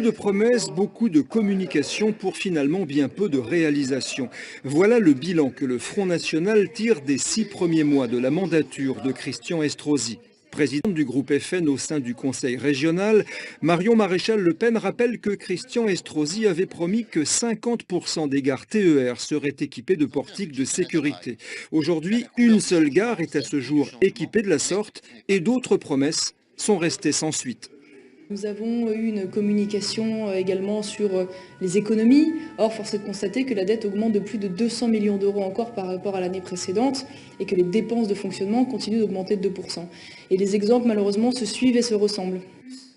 De promesses, beaucoup de communication pour finalement bien peu de réalisation. Voilà le bilan que le Front National tire des 6 premiers mois de la mandature de Christian Estrosi. Présidente du groupe FN au sein du Conseil régional, Marion Maréchal-Le Pen rappelle que Christian Estrosi avait promis que 50% des gares TER seraient équipées de portiques de sécurité. Aujourd'hui, une seule gare est à ce jour équipée de la sorte et d'autres promesses sont restées sans suite. Nous avons eu une communication également sur les économies. Or, force est de constater que la dette augmente de plus de 200 millions d'euros encore par rapport à l'année précédente et que les dépenses de fonctionnement continuent d'augmenter de 2%. Et les exemples, malheureusement, se suivent et se ressemblent.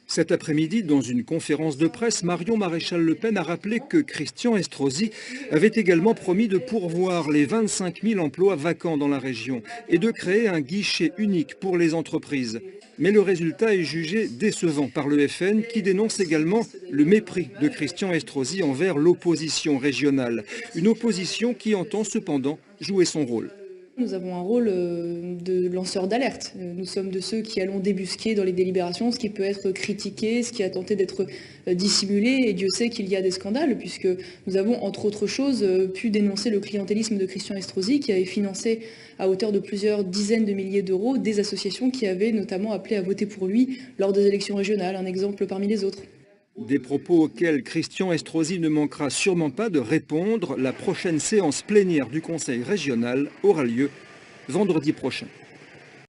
Cet après-midi, dans une conférence de presse, Marion Maréchal-Le Pen a rappelé que Christian Estrosi avait également promis de pourvoir les 25 000 emplois vacants dans la région et de créer un guichet unique pour les entreprises. Mais le résultat est jugé décevant par le FN qui dénonce également le mépris de Christian Estrosi envers l'opposition régionale. Une opposition qui entend cependant jouer son rôle. Nous avons un rôle de lanceur d'alerte. Nous sommes de ceux qui allons débusquer dans les délibérations ce qui peut être critiqué, ce qui a tenté d'être dissimulé. Et Dieu sait qu'il y a des scandales, puisque nous avons, entre autres choses, pu dénoncer le clientélisme de Christian Estrosi, qui avait financé à hauteur de plusieurs dizaines de milliers d'euros des associations qui avaient notamment appelé à voter pour lui lors des élections régionales, un exemple parmi les autres. Des propos auxquels Christian Estrosi ne manquera sûrement pas de répondre. La prochaine séance plénière du Conseil régional aura lieu vendredi prochain.